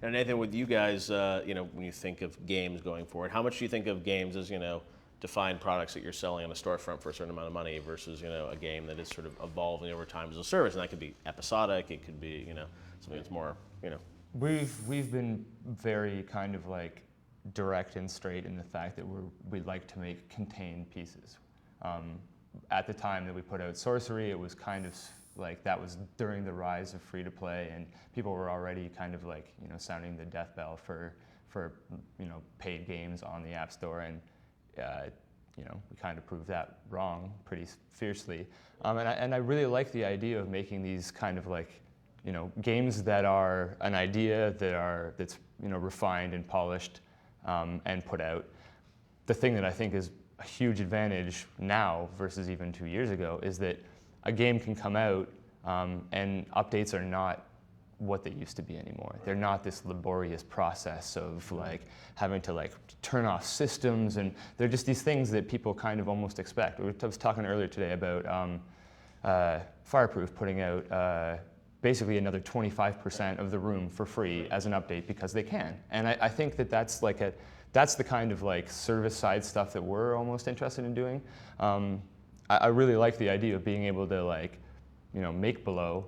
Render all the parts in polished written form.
And Nathan, with you guys, when you think of games going forward, how much do you think of games as, defined products that you're selling on a storefront for a certain amount of money versus, a game that is sort of evolving over time as a service? And that could be episodic, it could be, something that's more, We've been very kind of like direct and straight in the fact that we'd like to make contained pieces. At the time that we put out Sorcery, it was kind of like that was during the rise of free-to-play, and people were already kind of like, sounding the death bell for paid games on the App Store, and we kind of proved that wrong pretty fiercely. And I really like the idea of making these kind of like, games that are an idea that's refined and polished and put out. The thing that I think is a huge advantage now versus even 2 years ago is that a game can come out and updates are not what they used to be anymore. They're not this laborious process of like having to like turn off systems, and they're just these things that people kind of almost expect. I was talking earlier today about Fireproof putting out basically another 25% of the room for free as an update because they can. And I think that that's the kind of like service side stuff that we're almost interested in doing. I really like the idea of being able to like, make below,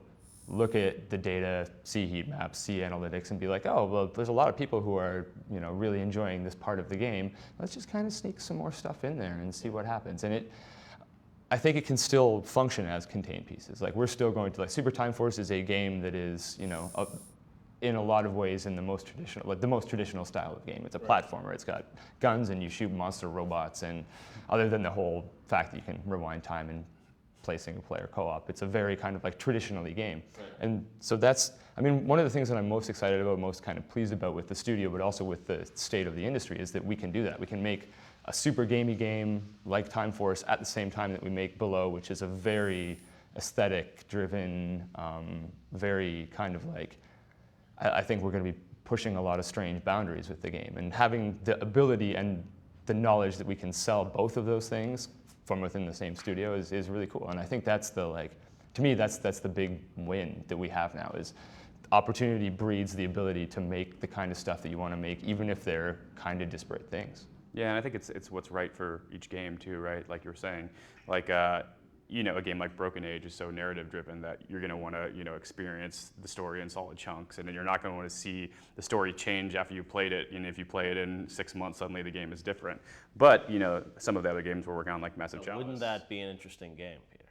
look at the data, see heat maps, see analytics, and be like, oh, well, there's a lot of people who are, really enjoying this part of the game. Let's just kind of sneak some more stuff in there and see what happens. And I think it can still function as contained pieces. Like we're still going to like Super Time Force is a game that is, in a lot of ways in the most traditional style of game. It's a platformer. It's got guns and you shoot monster robots, and other than the whole fact that you can rewind time and play single player co-op, it's a very kind of like traditionally game. Right. And so one of the things that I'm most excited about, most kind of pleased about with the studio, but also with the state of the industry, is that we can do that. We can make a super gamey game like Time Force at the same time that we make Below, which is a very aesthetic driven, very kind of like, I think we're going to be pushing a lot of strange boundaries with the game, and having the ability and the knowledge that we can sell both of those things from within the same studio is really cool. And I think that's to me, that's the big win that we have now, is opportunity breeds the ability to make the kind of stuff that you want to make, even if they're kind of disparate things. Yeah, and I think it's what's right for each game too, right? Like you were saying, like a game like Broken Age is so narrative driven that you're going to want to experience the story in solid chunks, and then you're not going to want to see the story change after you played it. And if you play it in 6 months, suddenly the game is different. But some of the other games we're working on, like Massive Chalice. Wouldn't that be an interesting game, Peter?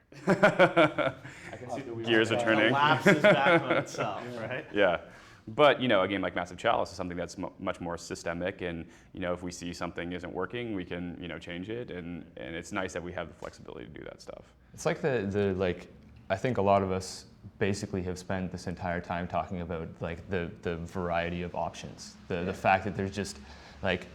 I can see the gears are turning. Collapses back on itself, right? Yeah. But a game like Massive Chalice is something that's much more systemic, and if we see something isn't working, we can change it, and it's nice that we have the flexibility to do that stuff. It's like I think a lot of us basically have spent this entire time talking about like the variety of options, the fact that there's just like,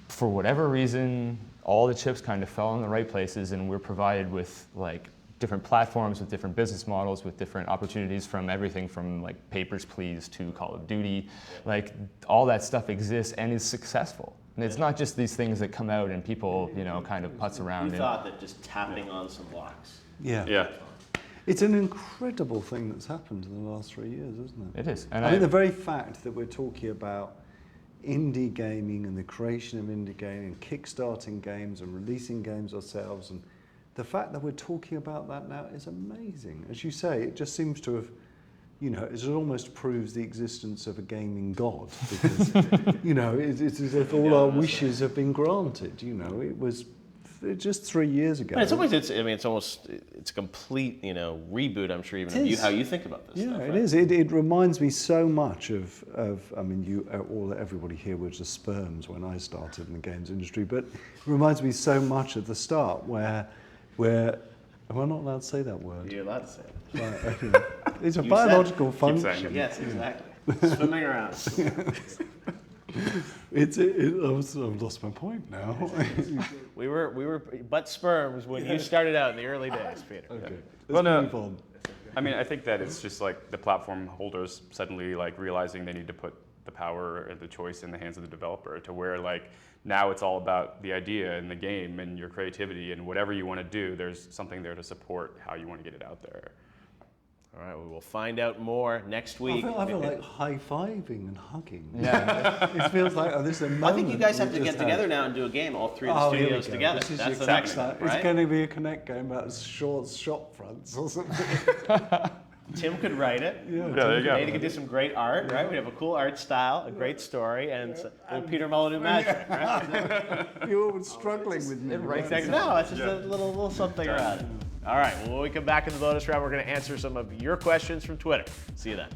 for whatever reason, all the chips kind of fell in the right places, and we're provided with like different platforms with different business models, with different opportunities, from everything from like Papers, Please to Call of Duty. Like all that stuff exists and is successful. And it's not just these things that come out and people, kind of putz around. We thought that just tapping on some blocks. Yeah. It's an incredible thing that's happened in the last 3 years, isn't it? It is. And I think the very fact that we're talking about indie gaming and the creation of indie gaming, kickstarting games and releasing games ourselves, and the fact that we're talking about that now is amazing. As you say, it just seems to have, it almost proves the existence of a gaming god, because, it's as if all our wishes have been granted. It was just 3 years ago. In some ways, it's a complete, reboot, I'm sure, even of how you think about this stuff. Yeah, it is. It reminds me so much of everybody here was just sperms when I started in the games industry, but it reminds me so much of the start where am I not allowed to say that word? You're allowed to say it. Right, okay. It's a biological function. Yes, exactly. Swimming around. I've lost my point now. we were but sperms when you started out in the early days, Peter. Okay. Well, no. Move on. I mean, I think that it's just like the platform holders suddenly like realizing they need to put the power and the choice in the hands of the developer, to where like now it's all about the idea and the game and your creativity, and whatever you want to do, there's something there to support how you want to get it out there. All right, we will find out more next I week. feel like high-fiving and hugging. Yeah. It feels like, this is a moment. I think you guys have we to just get together now and do a game, all three of the here we studios go. together. This is That's your the next Kickstarter. one, right? It's going to be a Connect game about shop fronts or something. Tim could write it. Yeah, there you go. Nate could do some great art, right? We have a cool art style, a great story, and Peter Molyneux magic, right? You're always struggling with me. Exactly. No, it's just a little something around it. All right, well, when we come back in the bonus round, we're going to answer some of your questions from Twitter. See you then.